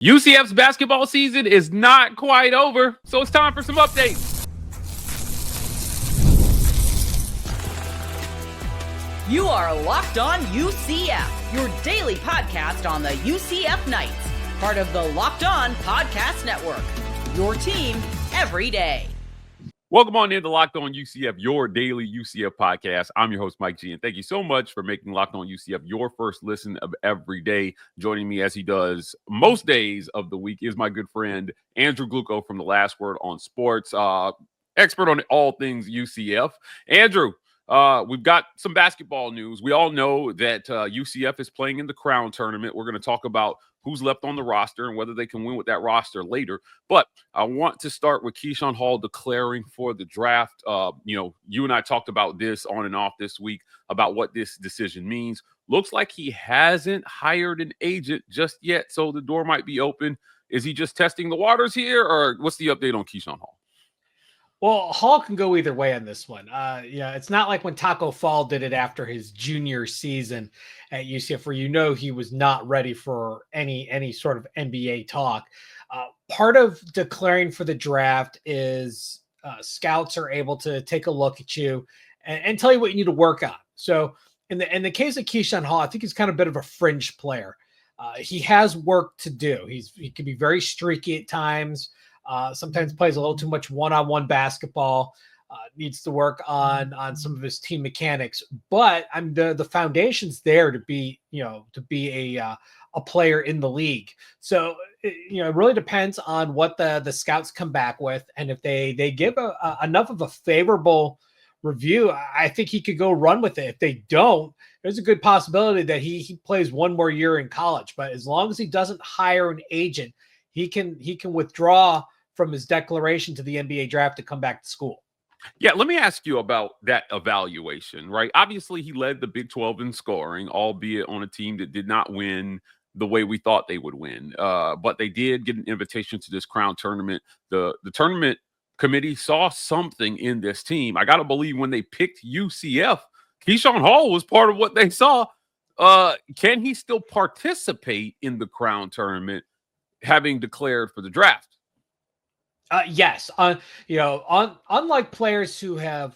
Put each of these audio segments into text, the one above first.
UCF's basketball season is not quite over, so it's time for some updates. You are Locked On UCF, your daily podcast on the UCF Knights, part of the Locked On Podcast Network, your team every day. Welcome on into Locked On UCF, your daily UCF podcast. I'm your host, Mike G, and thank you so much for making Locked On UCF your first listen of every day. Joining me as he does most days of the week is my good friend, Andrew Gluco from The Last Word on Sports, expert on all things UCF. Andrew, we've got some basketball news. We all know that UCF is playing in the Crown Tournament. We're going to talk about who's left on the roster and whether they can win with that roster later. But I want to start with Keyshawn Hall declaring for the draft. You and I talked about this on and off this week about what this decision means. Looks like he hasn't hired an agent just yet, so the door might be open. Is he just testing the waters here, or what's the update on Keyshawn Hall? Well, Hall can go either way on this one. It's not like when Taco Fall did it after his junior season at UCF, where he was not ready for any sort of NBA talk. Part of declaring for the draft is scouts are able to take a look at you and tell you what you need to work on. So in the case of Keyshawn Hall, I think he's kind of a bit of a fringe player. He has work to do. He can be very streaky at times. Sometimes plays a little too much one-on-one basketball, needs to work on some of his team mechanics, but the foundation's there to be a player in the league. So, it really depends on what the scouts come back with. And if they give enough of a favorable review, I think he could go run with it. If they don't, there's a good possibility that he plays one more year in college, but as long as he doesn't hire an agent, he can withdraw from his declaration to the NBA draft to come back to school. Yeah, let me ask you about that evaluation, right? Obviously, he led the Big 12 in scoring, albeit on a team that did not win the way we thought they would win. But they did get an invitation to this Crown Tournament. The tournament committee saw something in this team. I got to believe when they picked UCF, Keyshawn Hall was part of what they saw. Can he still participate in the Crown Tournament having declared for the draft? Yes. Unlike players who have,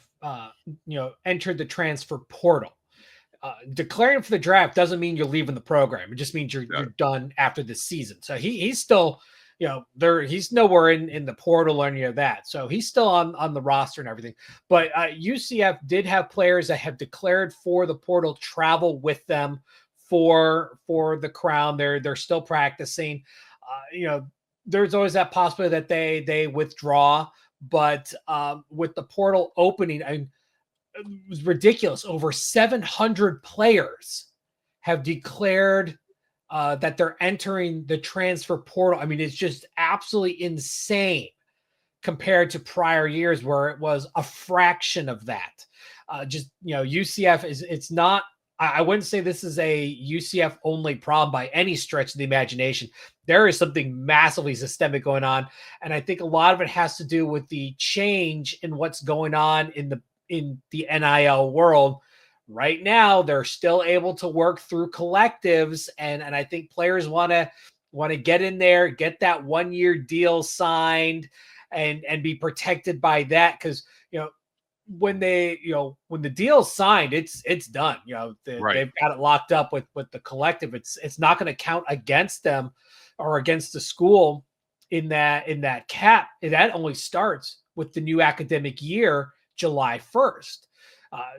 entered the transfer portal, declaring for the draft doesn't mean you're leaving the program. It just means you're done after the season. So he's still, he's nowhere in the portal or any of that. So he's still on the roster and everything. But UCF did have players that have declared for the portal travel with them for the Crown. They're still practicing. There's always that possibility that they withdraw, but with the portal opening, it was ridiculous. Over 700 players have declared that they're entering the transfer portal. I mean, it's just absolutely insane compared to prior years where it was a fraction of that. UCF it's not. I wouldn't say this is a UCF only problem by any stretch of the imagination. There is something massively systemic going on. And I think a lot of it has to do with the change in what's going on in the NIL world. Right now, they're still able to work through collectives. And I think players want to get in there, get that 1-year deal signed and be protected by that. Because, when the deal's signed, it's done. They've got it locked up with the collective. It's not going to count against them or against the school in that cap. That only starts with the new academic year, July 1st.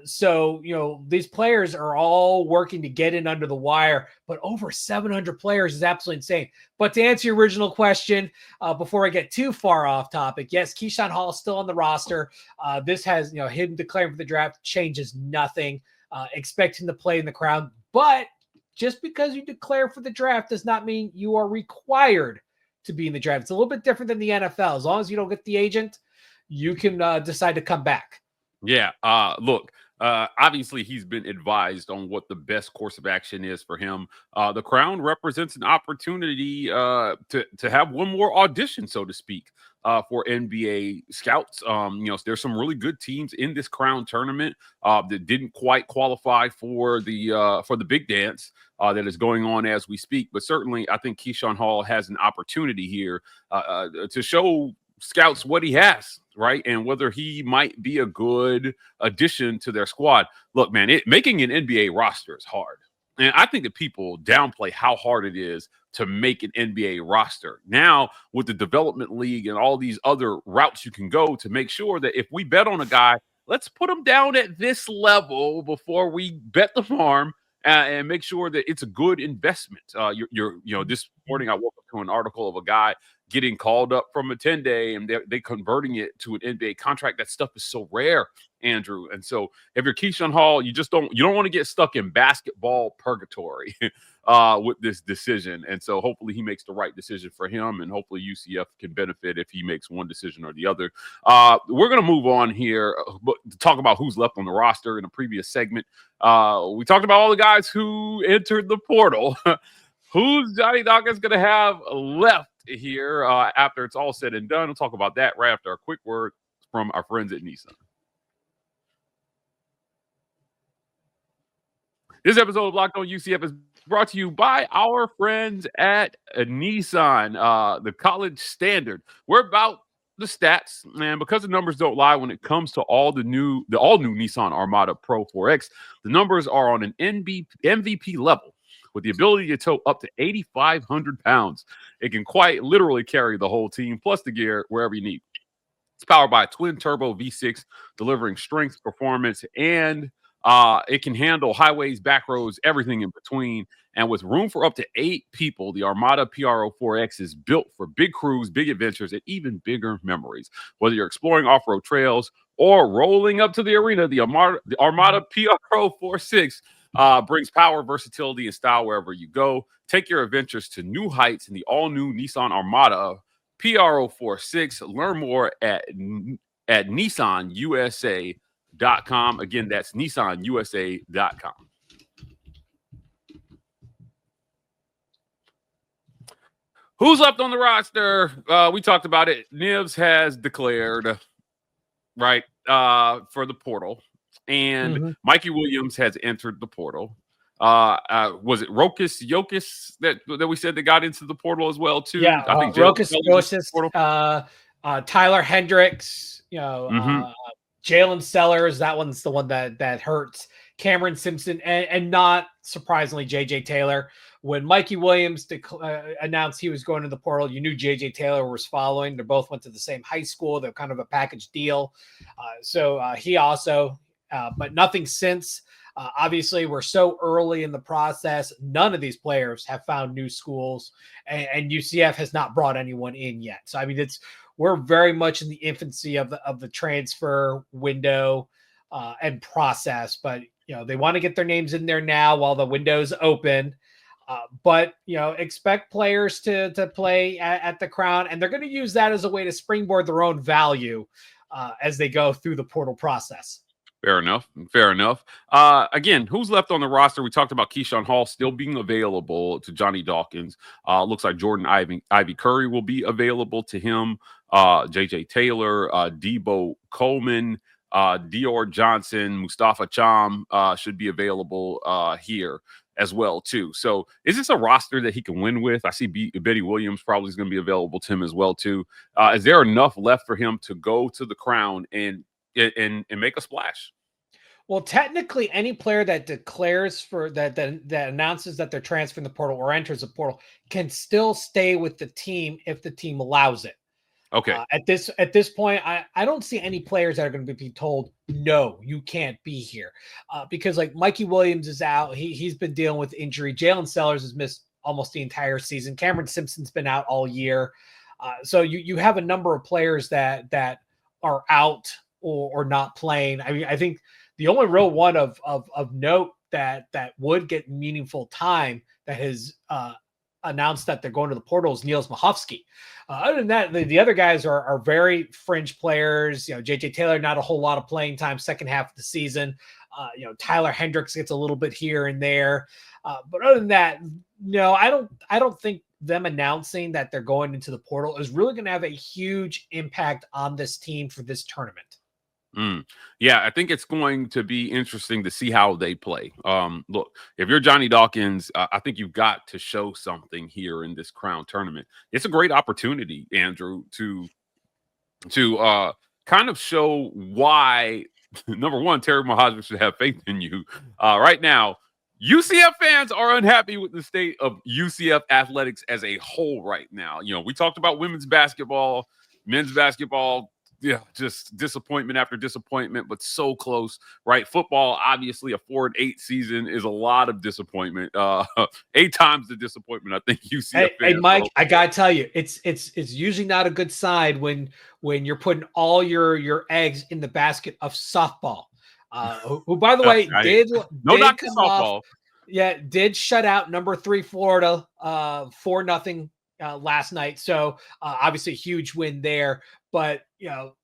So these players are all working to get in under the wire, but over 700 players is absolutely insane. But to answer your original question, before I get too far off topic, yes, Keyshawn Hall is still on the roster. This has, him declaring for the draft changes nothing. Expect him to play in the Crown, but just because you declare for the draft does not mean you are required to be in the draft. It's a little bit different than the NFL. As long as you don't get the agent, you can decide to come back. Yeah. Look, Obviously, he's been advised on what the best course of action is for him. The crown represents an opportunity to have one more audition, so to speak, for NBA scouts. There's some really good teams in this crown tournament that didn't quite qualify for the big dance that is going on as we speak. But certainly, I think Keyshawn Hall has an opportunity here to show scouts what he has, right? And whether he might be a good addition to their squad. Look, man, making an NBA roster is hard. And I think that people downplay how hard it is to make an NBA roster. Now, with the development league and all these other routes you can go to make sure that if we bet on a guy, let's put him down at this level before we bet the farm and make sure that it's a good investment. This morning I woke up to an article of a guy getting called up from a 10-day and they converting it to an NBA contract. That stuff is so rare, Andrew. And so if you're Keyshawn Hall, you don't want to get stuck in basketball purgatory with this decision. And so hopefully he makes the right decision for him, and hopefully UCF can benefit if he makes one decision or the other. We're going to move on here to talk about who's left on the roster. In a previous segment, we talked about all the guys who entered the portal. Who's Johnny Dawkins going to have left here after it's all said and done? We'll talk about that right after a quick word from our friends at Nissan. This episode of Locked On UCF is brought to you by our friends at Nissan, the college standard. We're about the stats, and because the numbers don't lie when it comes to all new Nissan Armada Pro 4X, the numbers are on an MVP level. With the ability to tow up to 8,500 pounds, it can quite literally carry the whole team, plus the gear, wherever you need. It's powered by a twin-turbo V6, delivering strength, performance, and it can handle highways, back roads, everything in between. And with room for up to 8 people, the Armada PRO4X is built for big crews, big adventures, and even bigger memories. Whether you're exploring off-road trails or rolling up to the arena, the Armada PRO46 brings power, versatility, and style wherever you go. Take your adventures to new heights in the all-new Nissan Armada PRO46. Learn more at nissanusa.com. Again, that's nissanusa.com. Who's left on the roster? We talked about it. Nibs has declared, right, for the portal. And Mikey Williams has entered the portal. Was it Jokis that we said that got into the portal as well too? Yeah, I think Jokis, Tyler Hendricks, Jalen Sellers. That one's the one that hurts. Cameron Simpson, and not surprisingly, J.J. Taylor. When Mikey Williams announced he was going to the portal, you knew J.J. Taylor was following. They both went to the same high school. They're kind of a package deal. So he also. But nothing since. Obviously, we're so early in the process. None of these players have found new schools, and UCF has not brought anyone in yet. So, I mean, we're very much in the infancy of the transfer window and process. But they want to get their names in there now while the window's open. But expect players to play at the Crown, and they're going to use that as a way to springboard their own value as they go through the portal process. Fair enough. Again, who's left on the roster? We talked about Keyshawn Hall still being available to Johnny Dawkins. Looks like Jordan Ivy Curry will be available to him. J.J. Taylor, Debo Coleman, Dior Johnson, Mustafa Cham should be available here as well too. So is this a roster that he can win with? I see Betty Williams probably is going to be available to him as well too. Is there enough left for him to go to the Crown and make a splash? Well, technically, any player that declares for that announces that they're transferring the portal or enters the portal can still stay with the team if the team allows it. Okay. At this point, I don't see any players that are going to be told, no, you can't be here. Because like Mikey Williams is out. He's been dealing with injury. Jalen Sellers has missed almost the entire season. Cameron Simpson's been out all year. So you have a number of players that are out or not playing. I mean, I think the only real one of note that would get meaningful time that has announced that they're going to the portal is Niels Mahovsky. Other than that, the other guys are very fringe players. J.J. Taylor, not a whole lot of playing time second half of the season. Tyler Hendricks gets a little bit here and there. But other than that, no, I don't think them announcing that they're going into the portal is really going to have a huge impact on this team for this tournament. Yeah, I think it's going to be interesting to see how they play. Look, if you're Johnny Dawkins, I think you've got to show something here in this Crown tournament. It's a great opportunity, Andrew, to kind of show why, number one, Terry Mohajir should have faith in you. Right now, UCF fans are unhappy with the state of UCF athletics as a whole right now. We talked about women's basketball, men's basketball. Yeah, just disappointment after disappointment, but so close, right? Football, obviously, a 4-8 season is a lot of disappointment. 8 times the disappointment, I think UCF. Hey, Mike, I gotta tell you, it's usually not a good sign when you're putting all your eggs in the basket of softball. Who, by the way, did come off, did shut out number 3 Florida 4-0 last night. So obviously a huge win there. But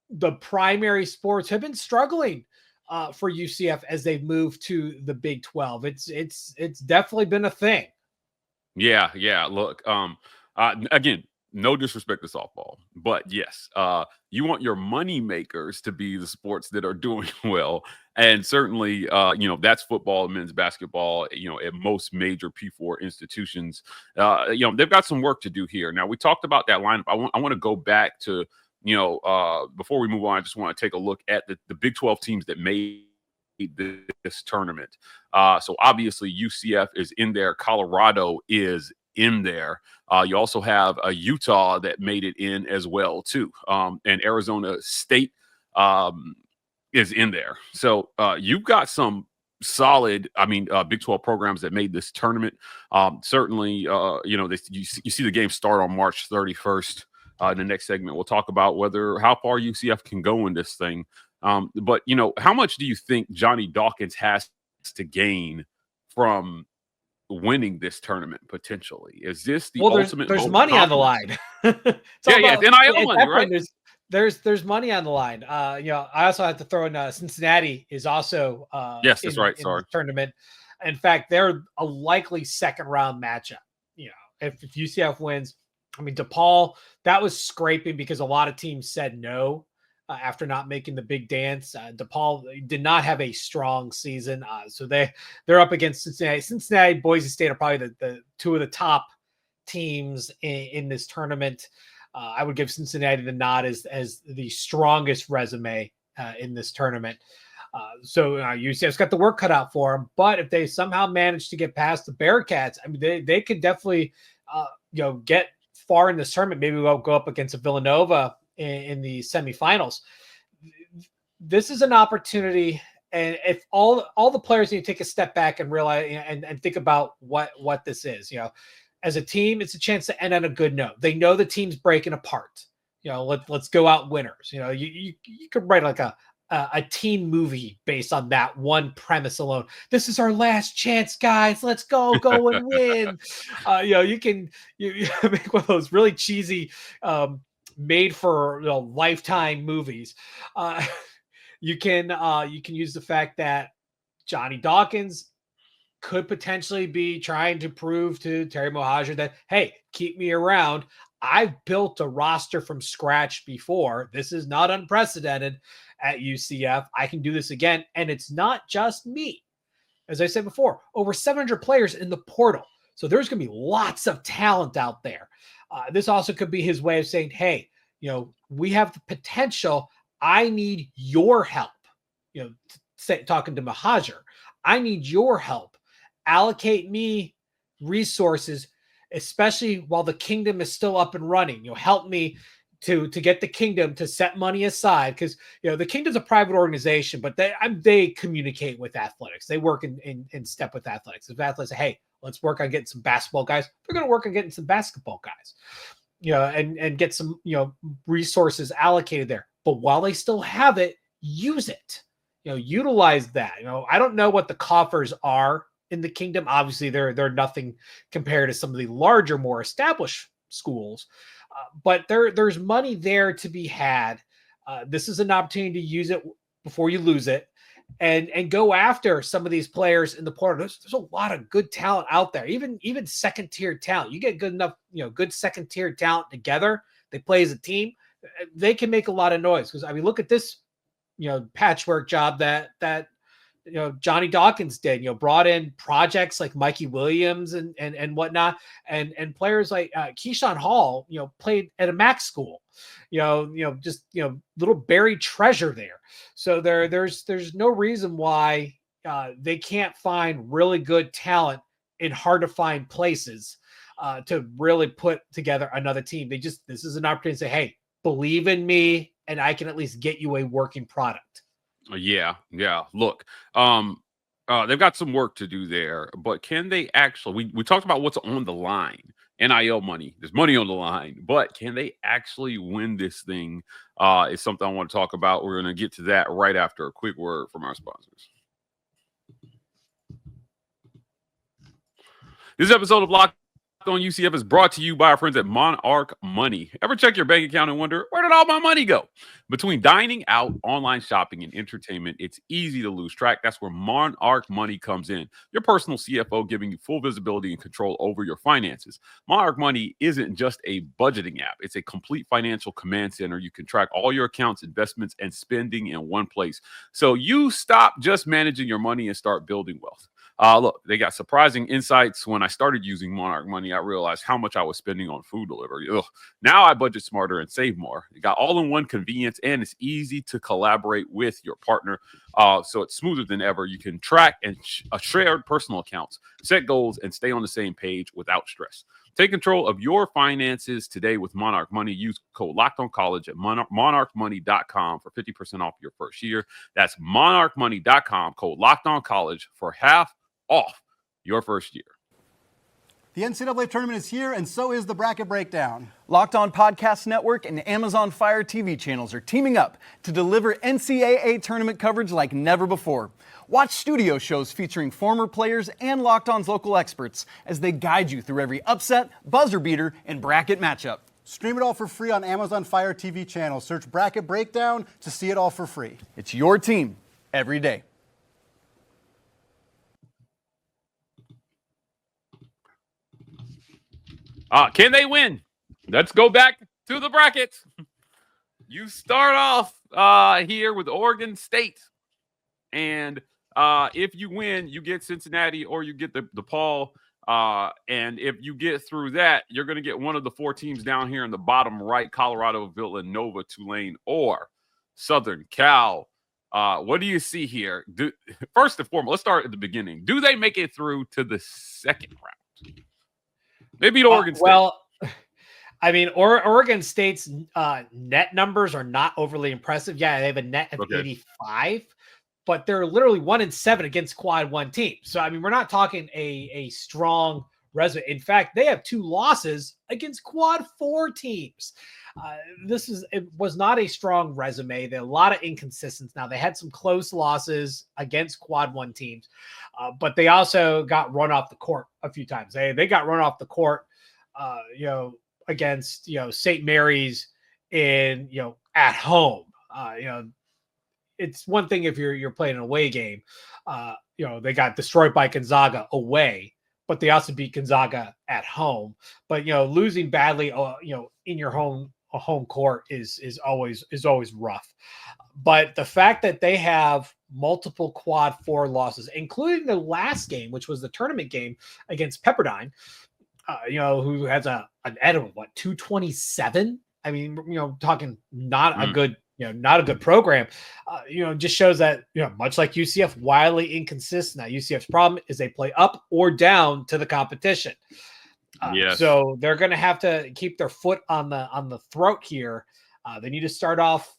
the primary sports have been struggling for UCF as they've moved to the Big 12. It's definitely been a thing. Yeah. Look, again, no disrespect to softball, but yes, you want your money makers to be the sports that are doing well, and certainly, that's football, men's basketball. At most major P4 institutions, they've got some work to do here. Now, we talked about that lineup. I want to go back to. Before we move on, I just want to take a look at the Big 12 teams that made this tournament. So obviously UCF is in there. Colorado is in there. You also have Utah that made it in as well too. And Arizona State is in there. So you've got some solid, Big 12 programs that made this tournament. Certainly, you see the game start on March 31st. In the next segment, we'll talk about how far UCF can go in this thing. But, how much do you think Johnny Dawkins has to gain from winning this tournament potentially? Is this the ultimate? There's money on the line. It's NIL money, right? There's money on the line. I also have to throw in Cincinnati is also yes, that's right. Sorry, tournament. In fact, they're a likely second round matchup. If UCF wins. DePaul, that was scraping because a lot of teams said no after not making the big dance. DePaul did not have a strong season, so they're up against Cincinnati. Cincinnati, Boise State are probably the 2 of the top teams in this tournament. I would give Cincinnati the nod as the strongest resume in this tournament. So UCF's got the work cut out for them, but if they somehow manage to get past the Bearcats, they could definitely get far in this tournament. Maybe we'll go up against a Villanova in the semifinals. This is an opportunity, and if all the players need to take a step back and realize and think about what this is. As a team, it's a chance to end on a good note. They know the team's breaking apart. Let's go out winners. You could write like a teen movie based on that one premise alone. This is our last chance, guys. Let's go and win. You make one of those really cheesy, made for Lifetime movies. You can use the fact that Johnny Dawkins could potentially be trying to prove to Terry Mohajir that, hey, keep me around. I've built a roster from scratch before. This is not unprecedented at UCF. I can do this again. And it's not just me. As I said before, over 700 players in the portal. So there's going to be lots of talent out there. This also could be his way of saying, hey, we have the potential. I need your help. Talking to Mohajir, I need your help. Allocate me resources, especially while the kingdom is still up and running. Help me to get the kingdom to set money aside, because the kingdom's a private organization, but they communicate with athletics. They work in step with athletics. If athletes say, hey, let's work on getting some basketball guys, they're going to work on getting some basketball guys, and get some resources allocated there. But while they still have it, use it. Utilize that. I don't know what the coffers are in the kingdom. Obviously, they're nothing compared to some of the larger, more established schools. But there's money there to be had. This is an opportunity to use it before you lose it. and go after some of these players in the portal. There's a lot of good talent out there, even second tier talent. You get good enough, good second tier talent together. They play as a team. They can make a lot of noise. Because I mean, look at this, patchwork job that Johnny Dawkins did. Brought in projects like Mikey Williams and whatnot, and players like Keyshawn Hall. Played at a MAC school. Just little buried treasure there. So there's no reason why they can't find really good talent in hard to find places to really put together another team. This is an opportunity to say, hey, believe in me, and I can at least get you a working product. Yeah. Look, they've got some work to do there, but can they actually? We talked about what's on the line. NIL money. There's money on the line, but can they actually win this thing? Is something I want to talk about. We're going to get to that right after a quick word from our sponsors. This episode of Locked On UCF is brought to you by our friends at Monarch Money. Ever check your bank account and wonder, where did all my money go? Between dining out, online shopping, and entertainment, it's easy to lose track. That's where Monarch Money comes in. Your personal CFO giving you full visibility and control over your finances. Monarch Money isn't just a budgeting app. It's a complete financial command center. You can track all your accounts, investments, and spending in one place. So you stop just managing your money and start building wealth. Look, they got surprising insights. When I started using Monarch Money, I realized how much I was spending on food delivery. Now I budget smarter and save more. You got all-in-one convenience, and it's easy to collaborate with your partner. So it's smoother than ever. You can track and share personal accounts, set goals, and stay on the same page without stress. Take control of your finances today with Monarch Money. Use code LOCKEDONCollege at monarchmoney.com for 50% off your first year. That's monarchmoney.com, code LOCKEDONCollege for half off your first year. The NCAA tournament is here, and so is the bracket breakdown. Locked On Podcast Network and Amazon Fire TV channels are teaming up to deliver NCAA tournament coverage like never before. Watch studio shows featuring former players and Locked On's local experts as they guide you through every upset, buzzer beater, and bracket matchup. Stream it all for free on Amazon Fire TV channel. Search Bracket Breakdown to see it all for free. It's your team every day. Can they win? Let's go back to the brackets. You start off here with Oregon State. And if you win, you get Cincinnati or you get the DePaul. And if you get through that, you're going to get one of the four teams down here in the bottom right: Colorado, Villanova, Tulane, or Southern Cal. What do you see here? First and foremost, let's start at the beginning. Do they make it through to the second round? They beat Oregon State. Well, I mean, Oregon State's net numbers are not overly impressive. Yeah, they have a net of 85, but they're literally 1-7 against quad one teams. So, I mean, we're not talking a strong resume. In fact, they have 2 losses against quad 4 teams. It was not a strong resume. There are a lot of inconsistencies. Now, they had some close losses against quad 1 teams, but they also got run off the court a few times. They got run off the court, against, St. Mary's at home. It's one thing if you're playing an away game. They got destroyed by Gonzaga away, but they also beat Gonzaga at home. But losing badly, in your home court is always rough. But the fact that they have multiple quad 4 losses, including the last game, which was the tournament game against Pepperdine, who has an ed of 227. I mean, talking not a good. Not a good program, just shows that, much like UCF, wildly inconsistent. Now, UCF's problem is they play up or down to the competition. Yes. So they're going to have to keep their foot on the throat here. They need to start off,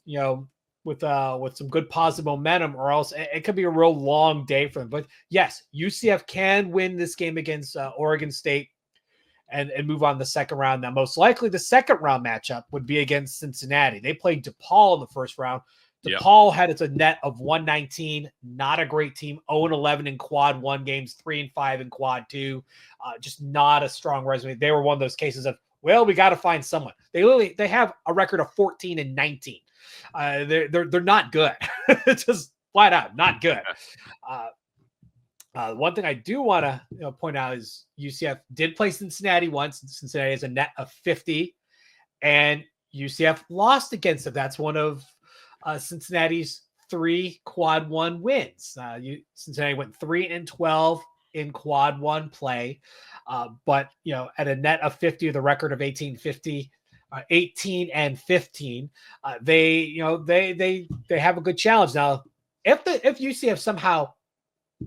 with some good positive momentum, or else it could be a real long day for them. But yes, UCF can win this game against Oregon State and move on the second round. Now, most likely the second round matchup would be against Cincinnati. They played DePaul in the first round. DePaul had a net of 119, not a great team, 0-11 in quad 1 games, 3-5 in quad 2. Just not a strong resume. They were one of those cases of, well, we got to find someone. They have a record of 14-19. They're not good. It's just flat out not good. One thing I do want to point out is UCF did play Cincinnati once. Cincinnati has a net of 50, and UCF lost against it. That's one of Cincinnati's 3 quad 1 wins. Cincinnati went 3-12 in quad 1 play, but at a net of 50, the record of 18-15. They have a good challenge now. If UCF somehow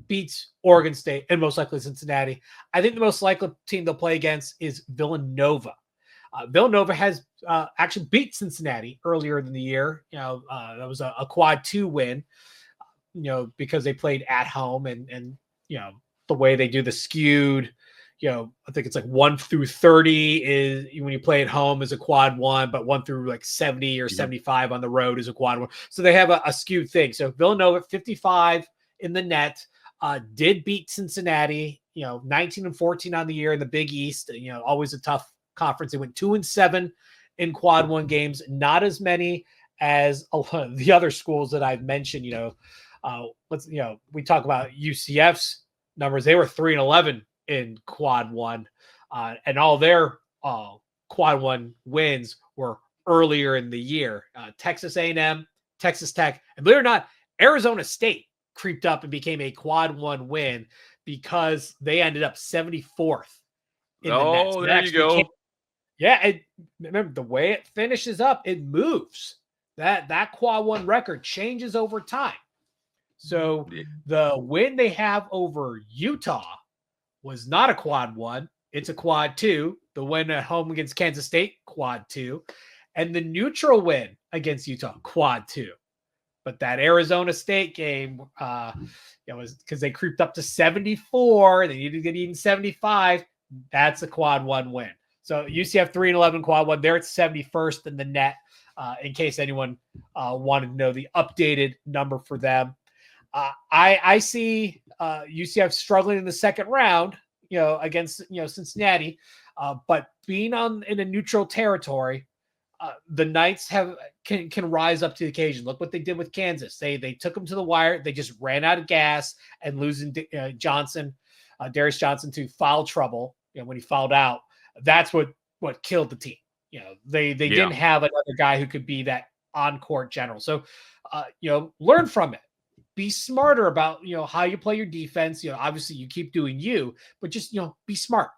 beats Oregon State and most likely Cincinnati, I think the most likely team they'll play against is Villanova. Villanova has actually beat Cincinnati earlier in the year. That was a quad 2 win, because they played at home and the way they do the skewed, I think it's like 1 through 30 is when you play at home is a quad 1, but 1 through like 70 or 75 on the road is a quad 1. So they have a skewed thing. So Villanova 55 in the net, did beat Cincinnati, 19-14 on the year in the Big East, always a tough conference. They went 2-7 in quad 1 games, not as many as the other schools that I've mentioned. We talk about UCF's numbers. They were 3-11 in quad 1, and all their quad 1 wins were earlier in the year. Texas A&M, Texas Tech, and believe it or not, Arizona State creeped up and became a quad 1 win because they ended up 74th. There you go. Remember the way it finishes up, it moves. That quad 1 record changes over time. So the win they have over Utah was not a quad 1. It's a quad 2. The win at home against Kansas State, quad 2. And the neutral win against Utah, quad 2. But that Arizona State game, was because they creeped up to 74. They needed to get even 75. That's a quad 1 win. So UCF 3-11 quad 1. They're at 71st in the net. In case anyone wanted to know the updated number for them, I see UCF struggling in the second round, against Cincinnati, but being in a neutral territory. The Knights can rise up to the occasion. Look what they did with Kansas. They took them to the wire. They just ran out of gas, and losing Darius Johnson to foul trouble. When he fouled out, that's what killed the team. They didn't have another guy who could be that on-court general. So, learn from it. Be smarter about how you play your defense. Obviously you keep doing you, but just be smart.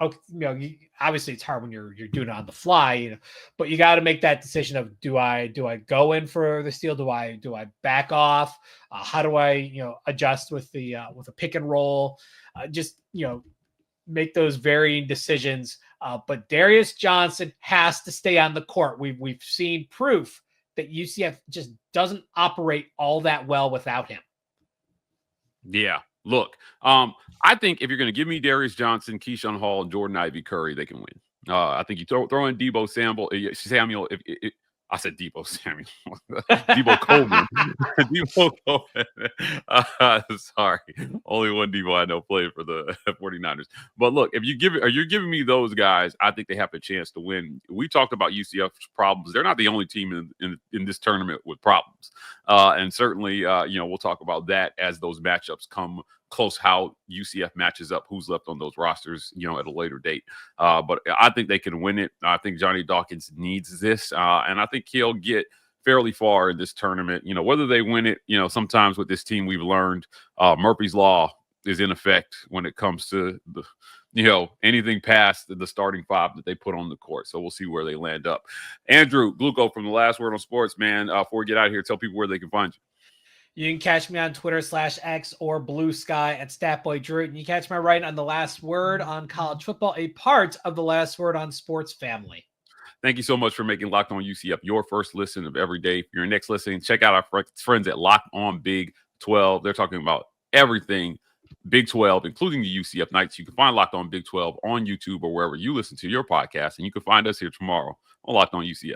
Obviously it's hard when you're doing it on the fly, but you got to make that decision of do I go in for the steal? Do I back off? How do I adjust with a pick and roll? Make those varying decisions. But Darius Johnson has to stay on the court. We've seen proof that UCF just doesn't operate all that well without him. Yeah. Look, I think if you're going to give me Darius Johnson, Keyshawn Hall, and Jordan Ivy Curry, they can win. I think you throw in Debo Samuel. I said Debo Samuel. Debo Coleman. Debo Coleman. Sorry. Only one Debo I know played for the 49ers. But look, if you're giving me those guys, I think they have a chance to win. We talked about UCF's problems. They're not the only team in this tournament with problems. And certainly, we'll talk about that as those matchups come close, how UCF matches up, who's left on those rosters, at a later date. But I think they can win it. I think Johnny Dawkins needs this. And I think he'll get fairly far in this tournament. Whether they win it, sometimes with this team, we've learned Murphy's Law is in effect when it comes to anything past the starting 5 that they put on the court. So we'll see where they land up. Andrew Gluco from The Last Word on Sports, man, before we get out of here, tell people where they can find you. You can catch me on Twitter /X or Blue Sky at StatBoyDrew. And you catch my writing on The Last Word on college football, a part of The Last Word on Sports Family. Thank you so much for making Locked On UCF your first listen of every day. For your next listening, check out our friends at Locked On Big 12. They're talking about everything Big 12, including the UCF Knights. You can find Locked On Big 12 on YouTube or wherever you listen to your podcast. And you can find us here tomorrow on Locked On UCF.